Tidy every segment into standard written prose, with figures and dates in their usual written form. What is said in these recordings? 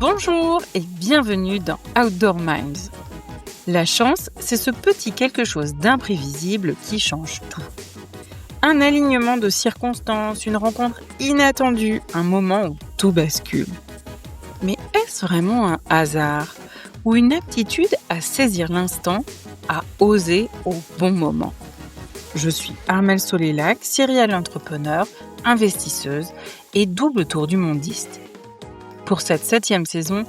Bonjour et bienvenue dans Outdoor Minds. La chance, c'est ce petit quelque chose d'imprévisible qui change tout. Un alignement de circonstances, une rencontre inattendue, un moment où tout bascule. Mais est-ce vraiment un hasard ou une aptitude à saisir l'instant, à oser au bon moment? Je suis Armelle Solélac, serial entrepreneur, investisseuse et double tour du mondiste. Pour cette 7e saison,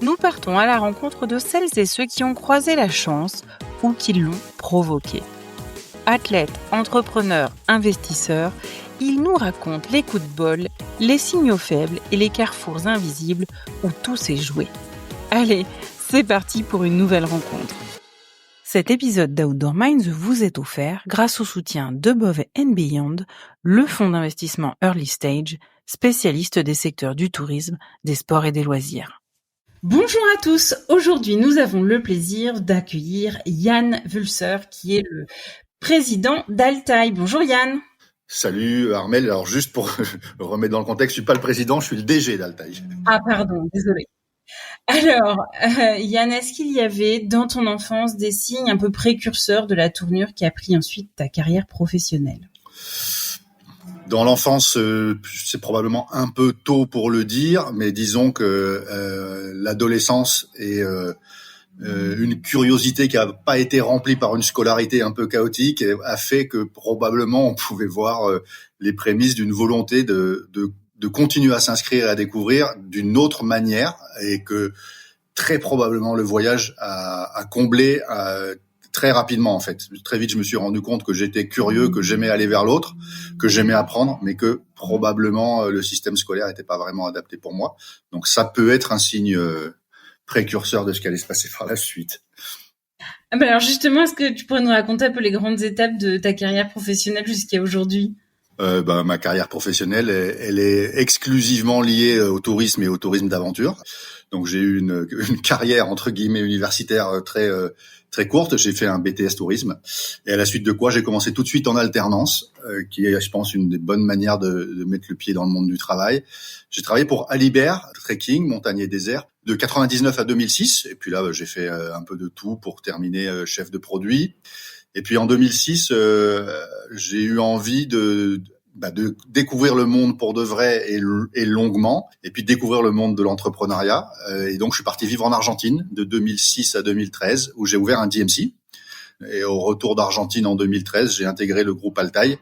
nous partons à la rencontre de celles et ceux qui ont croisé la chance ou qui l'ont provoquée. Athlètes, entrepreneurs, investisseurs, ils nous racontent les coups de bol, les signaux faibles et les carrefours invisibles où tout s'est joué. Allez, c'est parti pour une nouvelle rencontre. Cet épisode d'Outdoor Minds vous est offert grâce au soutien d'Above and Beyond, le fonds d'investissement Early Stage, spécialiste des secteurs du tourisme, des sports et des loisirs. Bonjour à tous, aujourd'hui nous avons le plaisir d'accueillir Yann Wulser qui est le président d'Altaï. Bonjour Yann. Salut Armelle, alors juste pour remettre dans le contexte, je suis pas le président, je suis le DG d'Altaï. Ah pardon, désolé. Alors Yann, est-ce qu'il y avait dans ton enfance des signes un peu précurseurs de la tournure qui a pris ensuite ta carrière professionnelle ? Dans l'enfance, c'est probablement un peu tôt pour le dire, mais disons que l'adolescence et une curiosité qui n'a pas été remplie par une scolarité un peu chaotique a fait que probablement on pouvait voir les prémices d'une volonté de continuer à s'inscrire et à découvrir d'une autre manière, et que très probablement le voyage a comblé très rapidement en fait. Très vite, je me suis rendu compte que j'étais curieux, que j'aimais aller vers l'autre, que j'aimais apprendre, mais que probablement le système scolaire n'était pas vraiment adapté pour moi. Donc ça peut être un signe précurseur de ce qui allait se passer par la suite. Alors justement, est-ce que tu pourrais nous raconter un peu les grandes étapes de ta carrière professionnelle jusqu'à aujourd'hui ? Ma carrière professionnelle, elle est exclusivement liée au tourisme et au tourisme d'aventure. Donc j'ai eu une carrière entre guillemets universitaire très courte. J'ai fait un BTS tourisme, et à la suite de quoi j'ai commencé tout de suite en alternance, qui est, je pense, une des bonnes manières de mettre le pied dans le monde du travail. J'ai travaillé pour Alibert Trekking, montagne et désert, de 99 à 2006, et puis là j'ai fait un peu de tout pour terminer chef de produit. Et puis en 2006, j'ai eu envie de découvrir le monde pour de vrai et longuement, et puis découvrir le monde de l'entrepreneuriat. Et donc je suis parti vivre en Argentine de 2006 à 2013, où j'ai ouvert un DMC. Et au retour d'Argentine en 2013, j'ai intégré le groupe Altaï,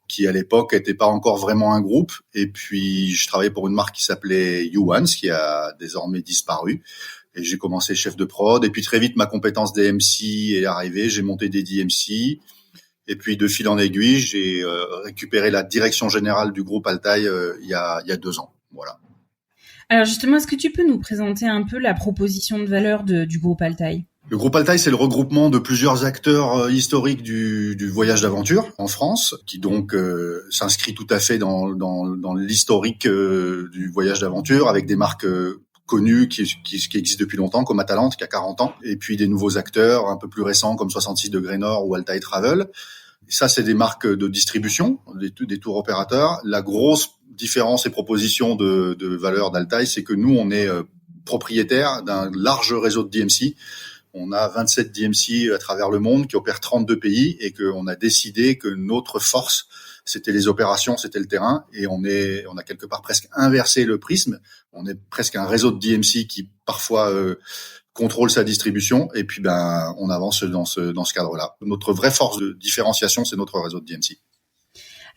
qui à l'époque n'était pas encore vraiment un groupe. Et puis je travaillais pour une marque qui s'appelait YouOnes, qui a désormais disparu. Et j'ai commencé chef de prod, et puis très vite ma compétence DMC est arrivée, j'ai monté des DMC, et puis de fil en aiguille, j'ai récupéré la direction générale du groupe Altaï il y a 2 ans. Voilà. Alors justement, est-ce que tu peux nous présenter un peu la proposition de valeur du groupe Altaï ? Le groupe Altaï, c'est le regroupement de plusieurs acteurs historiques du voyage d'aventure en France, qui donc s'inscrit tout à fait dans l'historique du voyage d'aventure, avec des marques connus qui existent depuis longtemps, comme Atalante qui a 40 ans, et puis des nouveaux acteurs un peu plus récents comme 66 degrés Nord ou Altaï Travel. Et ça, c'est des marques de distribution, des tours opérateurs. La grosse différence et proposition de valeur d'Altaï, c'est que nous, on est propriétaire d'un large réseau de DMC. On a 27 DMC à travers le monde qui opèrent 32 pays, et qu'on a décidé que notre force, c'était les opérations, c'était le terrain, et on a quelque part presque inversé le prisme. On est presque un réseau de DMC qui parfois contrôle sa distribution, et puis on avance dans ce cadre-là. Notre vraie force de différenciation, c'est notre réseau de DMC.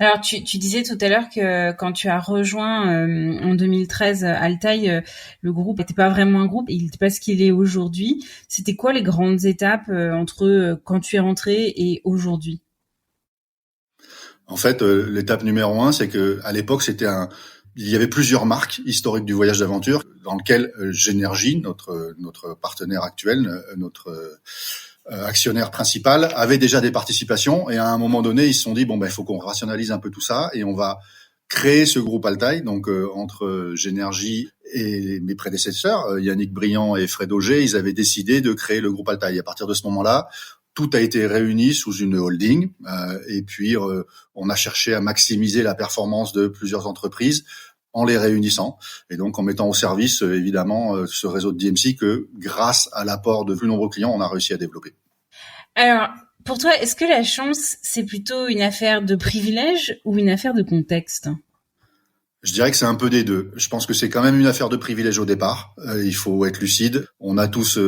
Alors tu disais tout à l'heure que quand tu as rejoint en 2013 Altaï, le groupe n'était pas vraiment un groupe, il n'était pas ce qu'il est aujourd'hui. C'était quoi les grandes étapes entre quand tu es rentré et aujourd'hui ? En fait, l'étape numéro 1, c'est que à l'époque, il y avait plusieurs marques historiques du voyage d'aventure, dans lequel Génergie, notre partenaire actuel, notre actionnaire principal, avait déjà des participations, et à un moment donné, ils se sont dit il faut qu'on rationalise un peu tout ça, et on va créer ce groupe Altaï, donc entre Génergie et mes prédécesseurs, Yannick Briand et Fred Auger, ils avaient décidé de créer le groupe Altaï. À partir de ce moment-là, tout a été réuni sous une holding, et puis on a cherché à maximiser la performance de plusieurs entreprises en les réunissant et donc en mettant au service évidemment ce réseau de DMC que grâce à l'apport de plus nombreux clients, on a réussi à développer. Alors, pour toi, est-ce que la chance, c'est plutôt une affaire de privilège ou une affaire de contexte ? Je dirais que c'est un peu des deux. Je pense que c'est quand même une affaire de privilège au départ. Il faut être lucide. On a tous,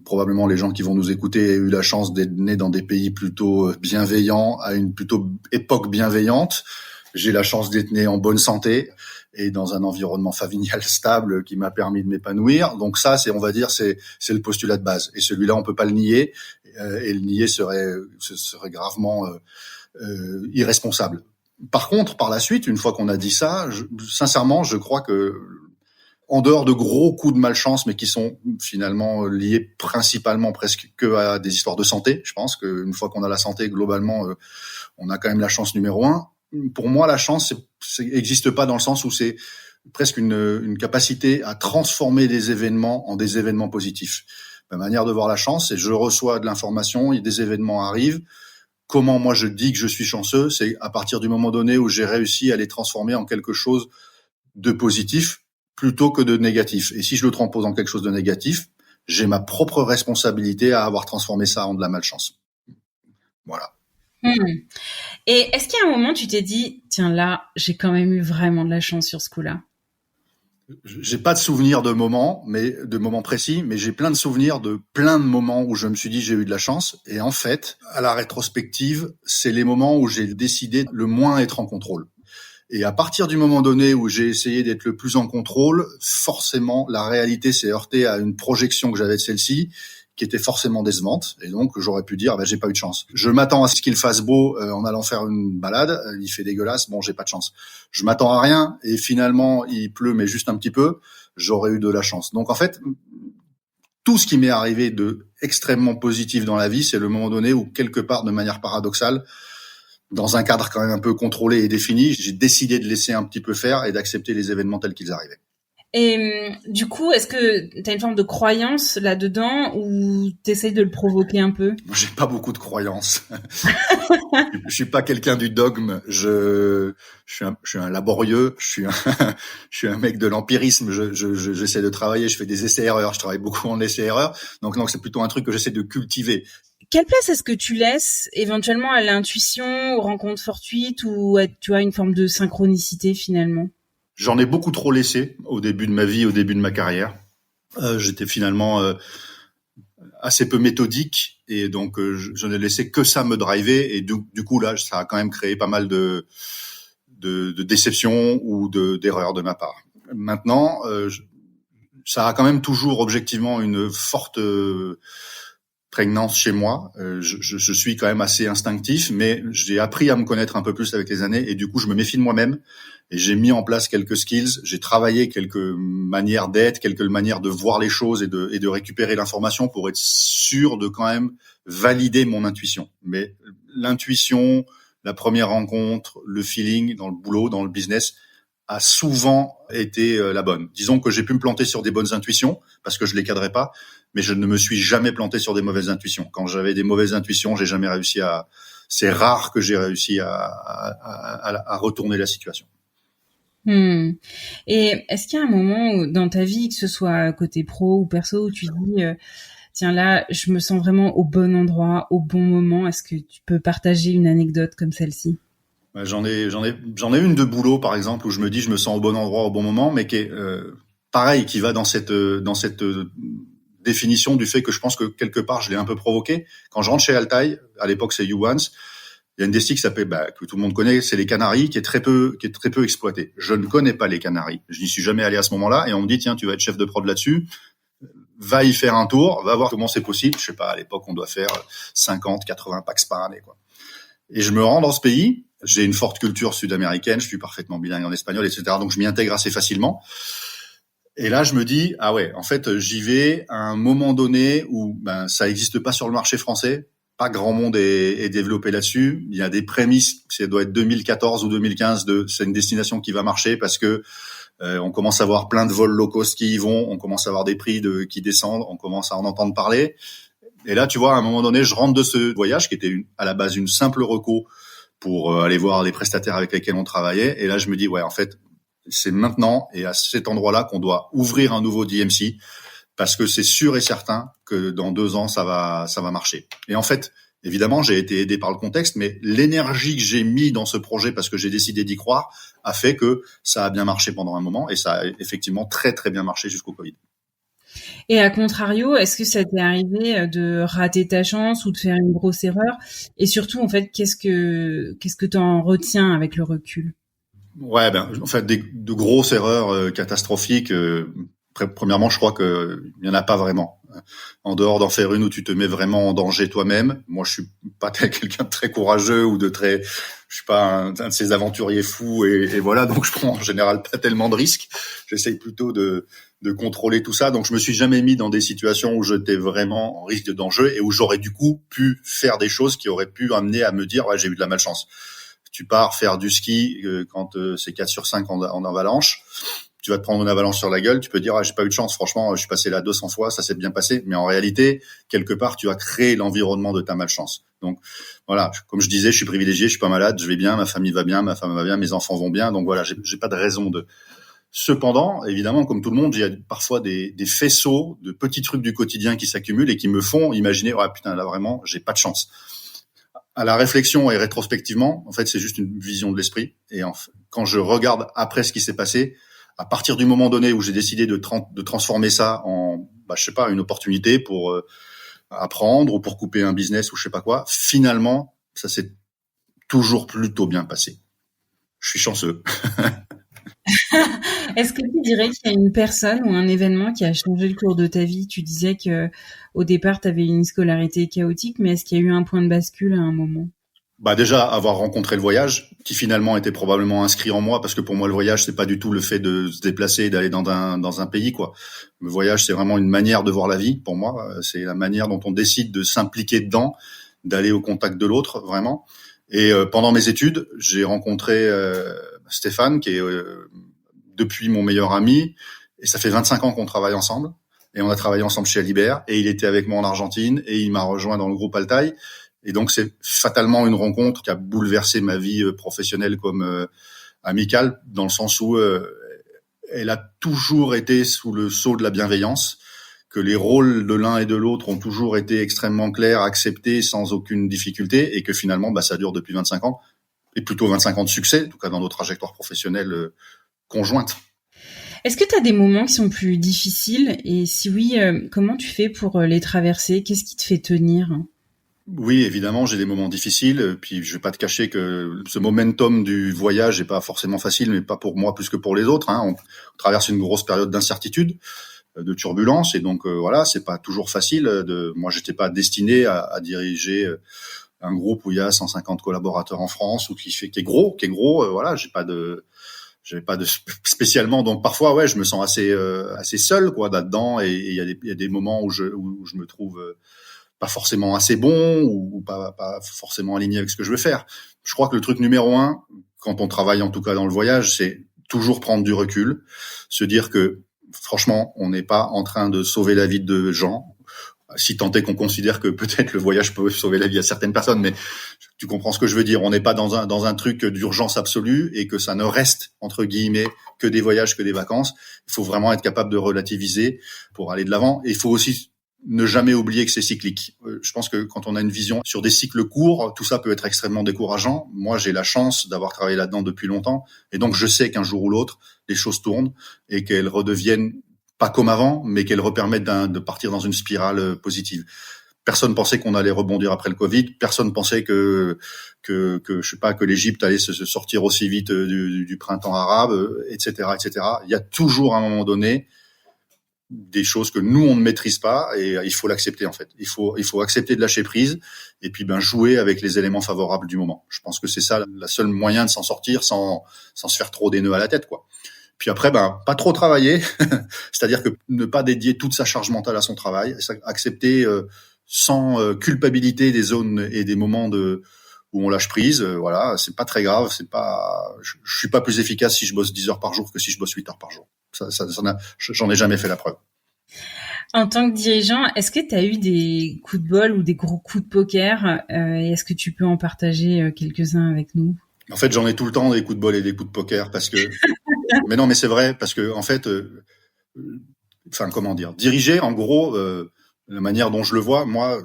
probablement les gens qui vont nous écouter, eu la chance d'être nés dans des pays plutôt bienveillants, à une plutôt époque bienveillante. J'ai la chance d'être né en bonne santé et dans un environnement familial stable qui m'a permis de m'épanouir. Donc ça, c'est, on va dire, c'est le postulat de base. Et celui-là, on peut pas le nier. Et le nier serait gravement irresponsable. Par contre, par la suite, une fois qu'on a dit ça, sincèrement, je crois que, en dehors de gros coups de malchance, mais qui sont finalement liés principalement presque que à des histoires de santé, je pense qu'une fois qu'on a la santé, globalement, on a quand même la chance numéro un. Pour moi, la chance n'existe pas dans le sens où c'est presque une capacité à transformer des événements en des événements positifs. Ma manière de voir la chance, c'est je reçois de l'information, des événements arrivent. Comment moi je dis que je suis chanceux, c'est à partir du moment donné où j'ai réussi à les transformer en quelque chose de positif plutôt que de négatif. Et si je le transpose en quelque chose de négatif, j'ai ma propre responsabilité à avoir transformé ça en de la malchance. Voilà. Et est-ce qu'il y a un moment tu t'es dit, tiens là, j'ai quand même eu vraiment de la chance sur ce coup-là ? J'ai pas de souvenirs de moments précis, mais j'ai plein de souvenirs de plein de moments où je me suis dit j'ai eu de la chance. Et en fait, à la rétrospective, c'est les moments où j'ai décidé de le moins être en contrôle. Et à partir du moment donné où j'ai essayé d'être le plus en contrôle, forcément, la réalité s'est heurtée à une projection que j'avais de celle-ci, qui était forcément décevante. Et donc, j'aurais pu dire, j'ai pas eu de chance. Je m'attends à ce qu'il fasse beau en allant faire une balade. Il fait dégueulasse. Bon, j'ai pas de chance. Je m'attends à rien. Et finalement, il pleut, mais juste un petit peu. J'aurais eu de la chance. Donc, en fait, tout ce qui m'est arrivé de extrêmement positif dans la vie, c'est le moment donné où, quelque part, de manière paradoxale, dans un cadre quand même un peu contrôlé et défini, j'ai décidé de laisser un petit peu faire et d'accepter les événements tels qu'ils arrivaient. Et du coup, est-ce que tu as une forme de croyance là-dedans ou tu essayes de le provoquer un peu ? J'ai pas beaucoup de croyances. Je suis pas quelqu'un du dogme. Je suis un laborieux. Je suis un mec de l'empirisme. J'essaie de travailler. Je fais des essais-erreurs. Je travaille beaucoup en essais-erreurs. Donc c'est plutôt un truc que j'essaie de cultiver. Quelle place est-ce que tu laisses éventuellement à l'intuition, aux rencontres fortuites ou à, tu as une forme de synchronicité finalement ? J'en ai beaucoup trop laissé au début de ma vie, au début de ma carrière. J'étais finalement assez peu méthodique et donc je n'ai laissé que ça me driver et du coup là ça a quand même créé pas mal de déceptions ou d'erreurs de ma part. Maintenant, ça a quand même toujours objectivement une forte prégnance chez moi. Je suis quand même assez instinctif, mais j'ai appris à me connaître un peu plus avec les années et du coup je me méfie de moi-même. Et j'ai mis en place quelques skills, j'ai travaillé quelques manières d'être, quelques manières de voir les choses et de récupérer l'information pour être sûr de quand même valider mon intuition. Mais l'intuition, la première rencontre, le feeling dans le boulot, dans le business, a souvent été la bonne. Disons que j'ai pu me planter sur des bonnes intuitions parce que je les cadrais pas, mais je ne me suis jamais planté sur des mauvaises intuitions. Quand j'avais des mauvaises intuitions, j'ai jamais réussi à. C'est rare que j'ai réussi à retourner la situation. Et est-ce qu'il y a un moment où, dans ta vie, que ce soit côté pro ou perso, où tu dis tiens là, je me sens vraiment au bon endroit, au bon moment. Est-ce que tu peux partager une anecdote comme celle-ci ? J'en ai une de boulot par exemple où je me dis je me sens au bon endroit au bon moment, mais qui est pareil, qui va dans cette définition du fait que je pense que quelque part je l'ai un peu provoqué. Quand je rentre chez Altaï, à l'époque c'est YouOnce, il y a une destinée qui s'appelle, que tout le monde connaît, c'est les Canaries, qui est très peu exploitée. Je ne connais pas les Canaries. Je n'y suis jamais allé à ce moment-là, et on me dit, tiens, tu vas être chef de prod là-dessus. Va y faire un tour, va voir comment c'est possible. Je sais pas, à l'époque, on doit faire 50, 80 packs par année, quoi. Et je me rends dans ce pays. J'ai une forte culture sud-américaine. Je suis parfaitement bilingue en espagnol, etc. Donc, je m'y intègre assez facilement. Et là, je me dis, ah ouais, en fait, j'y vais à un moment donné où, ça n'existe pas sur le marché français. Pas grand monde est développé là-dessus. Il y a des prémices, ça doit être 2014 ou 2015, c'est une destination qui va marcher parce que on commence à avoir plein de vols low cost qui y vont, on commence à avoir des prix qui descendent, on commence à en entendre parler. Et là, tu vois, à un moment donné, je rentre de ce voyage qui était à la base une simple reco pour aller voir les prestataires avec lesquels on travaillait. Et là, je me dis, ouais, en fait, c'est maintenant et à cet endroit-là qu'on doit ouvrir un nouveau DMC parce que c'est sûr et certain que dans 2 ans, ça va marcher. Et en fait, évidemment, j'ai été aidé par le contexte, mais l'énergie que j'ai mis dans ce projet parce que j'ai décidé d'y croire a fait que ça a bien marché pendant un moment et ça a effectivement très, très bien marché jusqu'au Covid. Et à contrario, est-ce que ça t'est arrivé de rater ta chance ou de faire une grosse erreur? Et surtout, en fait, qu'est-ce que t'en retiens avec le recul? Ouais, en fait, de grosses erreurs catastrophiques. Premièrement, je crois que il y en a pas vraiment. En dehors d'en faire une où tu te mets vraiment en danger toi-même. Moi, je suis pas quelqu'un de très courageux ou je suis pas un de ces aventuriers fous et voilà. Donc, je prends en général pas tellement de risques. J'essaye plutôt de contrôler tout ça. Donc, je me suis jamais mis dans des situations où j'étais vraiment en risque de danger et où j'aurais du coup pu faire des choses qui auraient pu amener à me dire, ouais, j'ai eu de la malchance. Tu pars faire du ski quand c'est 4 sur 5 en avalanche. Tu vas te prendre une avalanche sur la gueule, tu peux dire j'ai pas eu de chance, franchement, je suis passé là 200 fois, ça s'est bien passé, mais en réalité, quelque part, tu as créé l'environnement de ta malchance. Donc voilà, comme je disais, je suis privilégié, je suis pas malade, je vais bien, ma famille va bien, ma femme va bien, mes enfants vont bien, donc voilà, j'ai pas de raison de. Cependant, évidemment, comme tout le monde, il y a parfois des faisceaux de petits trucs du quotidien qui s'accumulent et qui me font imaginer putain, là vraiment, j'ai pas de chance. À la réflexion et rétrospectivement, en fait, c'est juste une vision de l'esprit. Et quand je regarde après ce qui s'est passé, à partir du moment donné où j'ai décidé de transformer ça en, je sais pas, une opportunité pour apprendre ou pour couper un business ou je sais pas quoi, finalement, ça s'est toujours plutôt bien passé. Je suis chanceux. Est-ce que tu dirais qu'il y a une personne ou un événement qui a changé le cours de ta vie? Tu disais que au départ, tu avais une scolarité chaotique, mais est-ce qu'il y a eu un point de bascule à un moment? Déjà, avoir rencontré le voyage, qui finalement était probablement inscrit en moi, parce que pour moi, le voyage, c'est pas du tout le fait de se déplacer et d'aller dans un pays, quoi. Le voyage, c'est vraiment une manière de voir la vie, pour moi. C'est la manière dont on décide de s'impliquer dedans, d'aller au contact de l'autre, vraiment. Et pendant mes études, j'ai rencontré Stéphane, qui est depuis mon meilleur ami, et ça fait 25 ans qu'on travaille ensemble. Et on a travaillé ensemble chez Alibert, et il était avec moi en Argentine, et il m'a rejoint dans le groupe Altaï. Et donc, c'est fatalement une rencontre qui a bouleversé ma vie professionnelle comme amicale, dans le sens où elle a toujours été sous le sceau de la bienveillance, que les rôles de l'un et de l'autre ont toujours été extrêmement clairs, acceptés sans aucune difficulté, et que finalement, ça dure depuis 25 ans, et plutôt 25 ans de succès, en tout cas dans nos trajectoires professionnelles conjointes. Est-ce que tu as des moments qui sont plus difficiles? Et si oui, comment tu fais pour les traverser? Qu'est-ce qui te fait tenir? Oui, évidemment, j'ai des moments difficiles. Puis je vais pas te cacher que ce momentum du voyage est pas forcément facile, mais pas pour moi plus que pour les autres. On traverse une grosse période d'incertitude, de turbulence, et donc voilà, c'est pas toujours facile. Moi, j'étais pas destiné à diriger un groupe où il y a 150 collaborateurs en France ou qui est gros. Voilà, j'avais pas de spécialement. Donc parfois, ouais, je me sens assez seul quoi là-dedans, et il y a des moments où je me trouve pas forcément assez bon ou pas forcément aligné avec ce que je veux faire. Je crois que le truc numéro 1, quand on travaille en tout cas dans le voyage, c'est toujours prendre du recul, se dire que franchement, on n'est pas en train de sauver la vie de gens, si tant est qu'on considère que peut-être le voyage peut sauver la vie à certaines personnes, mais tu comprends ce que je veux dire. On n'est pas dans un truc d'urgence absolue et que ça ne reste, entre guillemets, que des voyages, que des vacances. Il faut vraiment être capable de relativiser pour aller de l'avant. Et il faut aussi ne jamais oublier que c'est cyclique. Je pense que quand on a une vision sur des cycles courts, tout ça peut être extrêmement décourageant. Moi, j'ai la chance d'avoir travaillé là-dedans depuis longtemps. Et donc, je sais qu'un jour ou l'autre, les choses tournent et qu'elles redeviennent pas comme avant, mais qu'elles repermettent de partir dans une spirale positive. Personne pensait qu'on allait rebondir après le Covid. Personne pensait que je sais pas, que l'Égypte allait se sortir aussi vite du printemps arabe, etc., etc. Il y a toujours à un moment donné des choses que nous on ne maîtrise pas, et il faut l'accepter en fait. Il faut accepter de lâcher prise et puis jouer avec les éléments favorables du moment. Je pense que c'est ça la seule moyen de s'en sortir sans se faire trop des nœuds à la tête quoi. Puis après pas trop travailler, c'est-à-dire que ne pas dédier toute sa charge mentale à son travail, accepter sans culpabilité des zones et des moments où on lâche prise, voilà, c'est pas très grave, je suis pas plus efficace si je bosse 10 heures par jour que si je bosse 8 heures par jour. J'en ai jamais fait la preuve. En tant que dirigeant, est-ce que tu as eu des coups de bol ou des gros coups de poker et est-ce que tu peux en partager quelques-uns avec nous? En fait, j'en ai tout le temps des coups de bol et des coups de poker parce que Mais non, mais c'est vrai parce que en fait, comment dire, diriger, en gros, la manière dont je le vois, moi,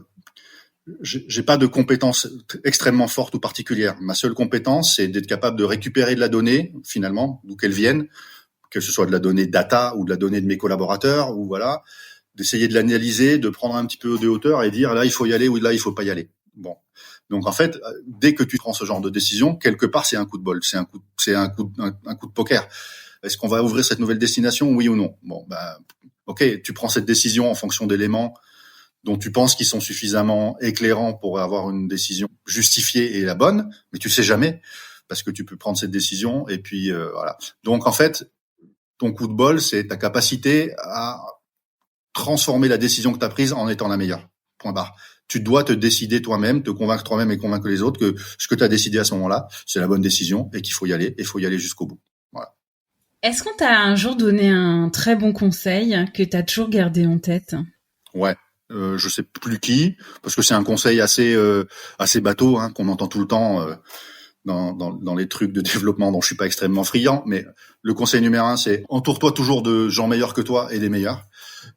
j'ai pas de compétences extrêmement fortes ou particulières. Ma seule compétence, c'est d'être capable de récupérer de la donnée, finalement, d'où qu'elle vienne, que ce soit de la donnée data ou de la donnée de mes collaborateurs, ou voilà, d'essayer de l'analyser, de prendre un petit peu de hauteur et dire là il faut y aller ou là il faut pas y aller. Bon. Donc en fait, dès que tu prends ce genre de décision, quelque part c'est un coup de bol, c'est un coup de poker. Est-ce qu'on va ouvrir cette nouvelle destination, oui ou non? Bon, ok, tu prends cette décision en fonction d'éléments dont tu penses qu'ils sont suffisamment éclairants pour avoir une décision justifiée et la bonne, mais tu sais jamais parce que tu peux prendre cette décision et puis voilà. Donc en fait, ton coup de bol, c'est ta capacité à transformer la décision que tu as prise en étant la meilleure. Point barre. Tu dois te décider toi-même, te convaincre toi-même et convaincre les autres que ce que tu as décidé à ce moment-là, c'est la bonne décision et qu'il faut y aller, et il faut y aller jusqu'au bout. Voilà. Est-ce qu'on t'a un jour donné un très bon conseil que tu as toujours gardé en tête? Ouais. Je sais plus qui, parce que c'est un conseil assez bateau, hein, qu'on entend tout le temps dans les trucs de développement dont je suis pas extrêmement friand. Mais le conseil numéro 1, c'est entoure-toi toujours de gens meilleurs que toi et des meilleurs.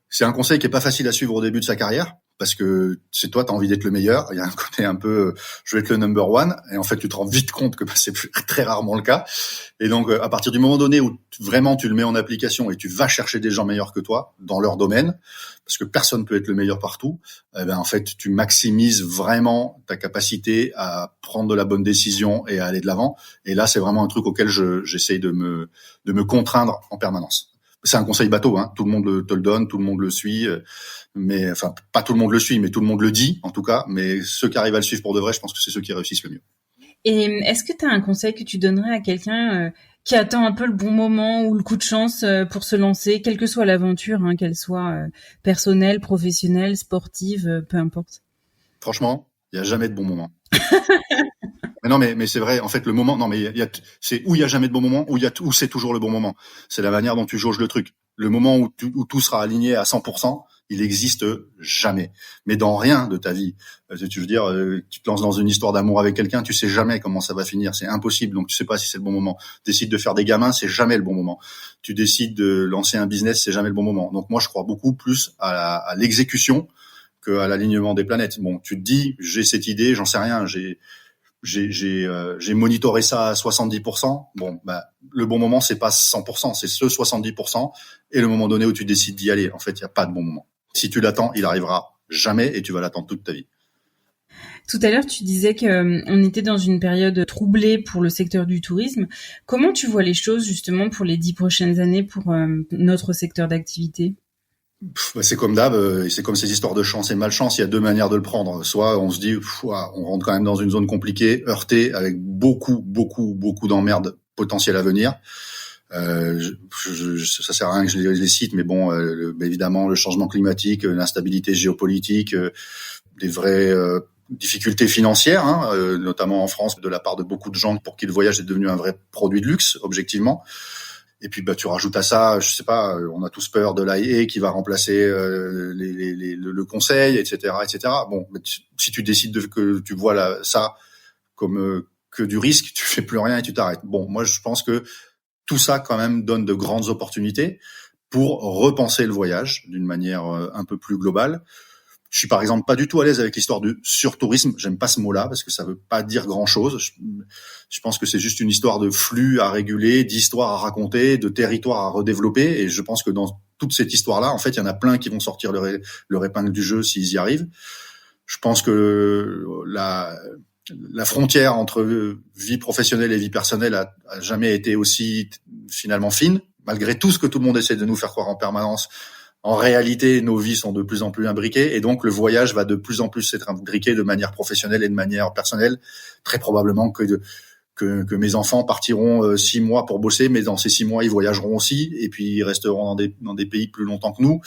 C'est un conseil qui est pas facile à suivre au début de sa carrière, parce que c'est toi, t'as envie d'être le meilleur. Il y a un côté un peu, je vais être le number one, et en fait, tu te rends vite compte que c'est très rarement le cas. Et donc, à partir du moment donné où vraiment tu le mets en application et tu vas chercher des gens meilleurs que toi dans leur domaine, parce que personne peut être le meilleur partout, en fait, tu maximises vraiment ta capacité à prendre de la bonne décision et à aller de l'avant. Et là, c'est vraiment un truc auquel j'essaye de me contraindre en permanence. C'est un conseil bateau, hein. Tout le monde te le donne, tout le monde le suit, mais enfin pas tout le monde le suit, mais tout le monde le dit en tout cas. Mais ceux qui arrivent à le suivre pour de vrai, je pense que c'est ceux qui réussissent le mieux. Et est-ce que tu as un conseil que tu donnerais à quelqu'un qui attend un peu le bon moment ou le coup de chance pour se lancer, quelle que soit l'aventure, hein, qu'elle soit personnelle, professionnelle, sportive, peu importe? Franchement, il y a jamais de bon moment. Mais non, mais c'est vrai. En fait, le moment, non, mais c'est où il y a jamais de bon moment, où c'est toujours le bon moment. C'est la manière dont tu jauges le truc. Le moment où tout sera aligné à 100%, il existe jamais. Mais dans rien de ta vie. Tu veux dire, tu te lances dans une histoire d'amour avec quelqu'un, tu sais jamais comment ça va finir. C'est impossible. Donc tu sais pas si c'est le bon moment. Tu décides de faire des gamins, c'est jamais le bon moment. Tu décides de lancer un business, c'est jamais le bon moment. Donc moi, je crois beaucoup plus à l'exécution qu'à l'alignement des planètes. Bon, tu te dis, j'ai cette idée, j'en sais rien, j'ai monitoré ça à 70%. Bon, le bon moment, c'est pas 100%, c'est ce 70% et le moment donné où tu décides d'y aller. En fait, il y a pas de bon moment. Si tu l'attends, il arrivera jamais et tu vas l'attendre toute ta vie. Tout à l'heure, tu disais qu'on était dans une période troublée pour le secteur du tourisme. Comment tu vois les choses justement pour les 10 prochaines années pour notre secteur d'activité? C'est comme d'hab, c'est comme ces histoires de chance et malchance. Il y a deux manières de le prendre. Soit on se dit, on rentre quand même dans une zone compliquée, heurtée, avec beaucoup d'emmerdes potentielles à venir. Ça sert à rien que je les cite, mais bon, évidemment, le changement climatique, l'instabilité géopolitique, des vraies difficultés financières, hein, notamment en France, de la part de beaucoup de gens pour qui le voyage est devenu un vrai produit de luxe, objectivement. Et puis tu rajoutes à ça, je sais pas, on a tous peur de l'AIE qui va remplacer le conseil, etc., etc. Bon, si tu décides que tu vois ça comme que du risque, tu fais plus rien et tu t'arrêtes. Bon, moi je pense que tout ça quand même donne de grandes opportunités pour repenser le voyage d'une manière un peu plus globale. Je suis par exemple pas du tout à l'aise avec l'histoire du surtourisme. J'aime pas ce mot-là parce que ça veut pas dire grand-chose. Je pense que c'est juste une histoire de flux à réguler, d'histoires à raconter, de territoires à redévelopper. Et je pense que dans toute cette histoire-là, en fait, il y en a plein qui vont sortir leur épingle du jeu s'ils y arrivent. Je pense que la frontière entre vie professionnelle et vie personnelle a jamais été aussi finalement fine, malgré tout ce que tout le monde essaie de nous faire croire en permanence. En réalité, nos vies sont de plus en plus imbriquées et donc le voyage va de plus en plus être imbriqué de manière professionnelle et de manière personnelle. Très probablement que mes enfants partiront 6 mois pour bosser, mais dans ces 6 mois, ils voyageront aussi et puis ils resteront dans des pays plus longtemps que nous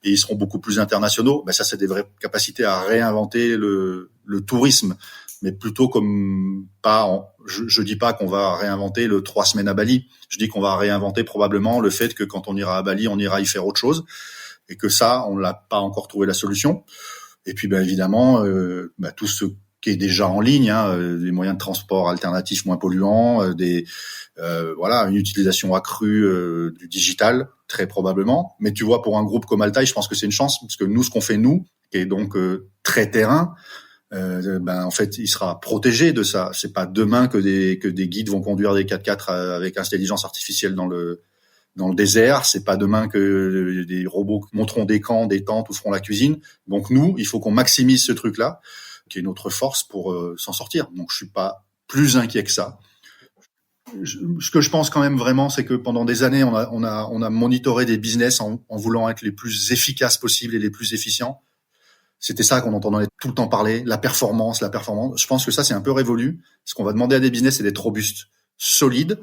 et ils seront beaucoup plus internationaux. Ça, c'est des vraies capacités à réinventer le tourisme, mais plutôt comme pas. Je dis pas qu'on va réinventer le 3 semaines à Bali. Je dis qu'on va réinventer probablement le fait que quand on ira à Bali, on ira y faire autre chose. Et que ça, on l'a pas encore trouvé la solution. Et puis, évidemment, tout ce qui est déjà en ligne, des moyens de transport alternatifs moins polluants, une utilisation accrue du digital, très probablement. Mais tu vois, pour un groupe comme Altaï, je pense que c'est une chance, parce que nous, ce qu'on fait, qui est donc très terrain, en fait, il sera protégé de ça. C'est pas demain que des guides vont conduire des 4x4 avec intelligence artificielle dans le désert. C'est pas demain que des robots monteront des camps, des tentes ou feront la cuisine. Donc nous, il faut qu'on maximise ce truc-là, qui est notre force pour s'en sortir. Donc je suis pas plus inquiet que ça. Ce que je pense quand même vraiment, c'est que pendant des années, on a monitoré des business en voulant être les plus efficaces possibles et les plus efficients. C'était ça qu'on entendait tout le temps parler, la performance. Je pense que ça, c'est un peu révolu. Ce qu'on va demander à des business, c'est d'être robustes, solides,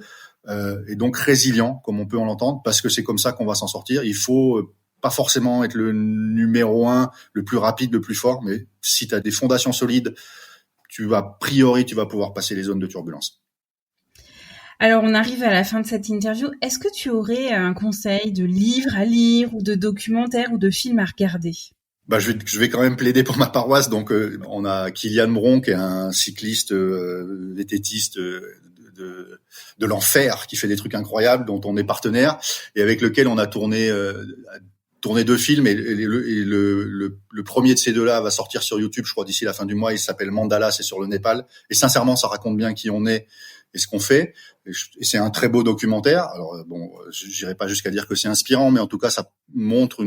et donc résilients, comme on peut en l'entendre, parce que c'est comme ça qu'on va s'en sortir. Il faut pas forcément être le numéro 1, le plus rapide, le plus fort, mais si tu as des fondations solides, tu vas pouvoir passer les zones de turbulence. Alors, on arrive à la fin de cette interview. Est-ce que tu aurais un conseil de livre à lire ou de documentaire ou de film à regarder ? Je vais quand même plaider pour ma paroisse. Donc, on a Kylian Bron, qui est un cycliste vététiste de l'enfer, qui fait des trucs incroyables, dont on est partenaire et avec lequel on a tourné 2 films. Et le premier de ces 2-là va sortir sur YouTube, je crois, d'ici la fin du mois. Il s'appelle Mandala, c'est sur le Népal. Et sincèrement, ça raconte bien qui on est et ce qu'on fait. Et c'est un très beau documentaire. Alors j'irai pas jusqu'à dire que c'est inspirant, mais en tout cas, ça montre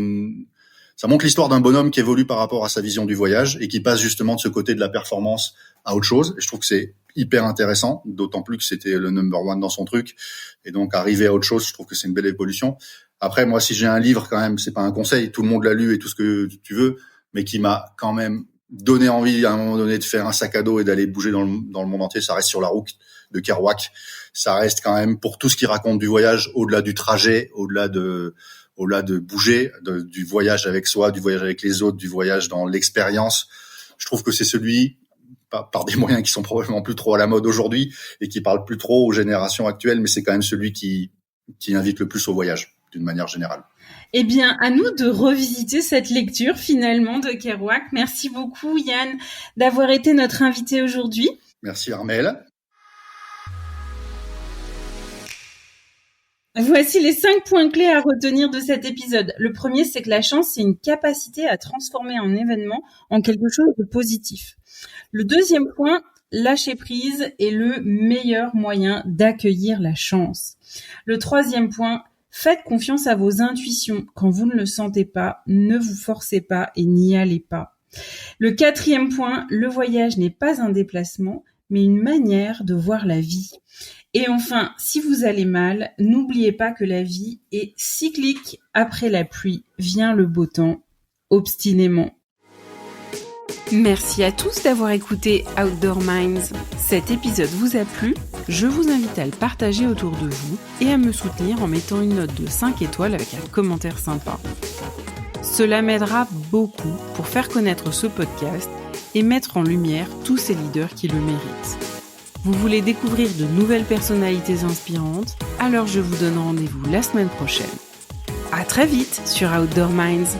l'histoire d'un bonhomme qui évolue par rapport à sa vision du voyage et qui passe justement de ce côté de la performance à autre chose. Et je trouve que c'est hyper intéressant, d'autant plus que c'était le number 1 dans son truc. Et donc, arriver à autre chose, je trouve que c'est une belle évolution. Après, moi, si j'ai un livre, quand même, c'est pas un conseil, tout le monde l'a lu et tout ce que tu veux, mais qui m'a quand même donné envie, à un moment donné, de faire un sac à dos et d'aller bouger dans le monde entier. Ça reste Sur la route de Kerouac. Ça reste quand même, pour tout ce qu'il raconte du voyage, au-delà du trajet, au-delà de bouger, du voyage avec soi, du voyage avec les autres, du voyage dans l'expérience. Je trouve que c'est celui, par des moyens qui sont probablement plus trop à la mode aujourd'hui et qui parlent plus trop aux générations actuelles, mais c'est quand même celui qui invite le plus au voyage, d'une manière générale. Eh bien, à nous de revisiter cette lecture, finalement, de Kerouac. Merci beaucoup, Yann, d'avoir été notre invité aujourd'hui. Merci, Armelle. Voici les 5 points clés à retenir de cet épisode. Le premier, c'est que la chance, c'est une capacité à transformer un événement en quelque chose de positif. Le deuxième point, lâcher prise est le meilleur moyen d'accueillir la chance. Le troisième point, faites confiance à vos intuitions. Quand vous ne le sentez pas, ne vous forcez pas et n'y allez pas. Le quatrième point, le voyage n'est pas un déplacement, mais une manière de voir la vie. Et enfin, si vous allez mal, n'oubliez pas que la vie est cyclique. Après la pluie vient le beau temps, obstinément. Merci à tous d'avoir écouté Outdoor Minds. Cet épisode vous a plu ? Je vous invite à le partager autour de vous et à me soutenir en mettant une note de 5 étoiles avec un commentaire sympa. Cela m'aidera beaucoup pour faire connaître ce podcast et mettre en lumière tous ces leaders qui le méritent. Vous voulez découvrir de nouvelles personnalités inspirantes ? Alors je vous donne rendez-vous la semaine prochaine. À très vite sur Outdoor Minds.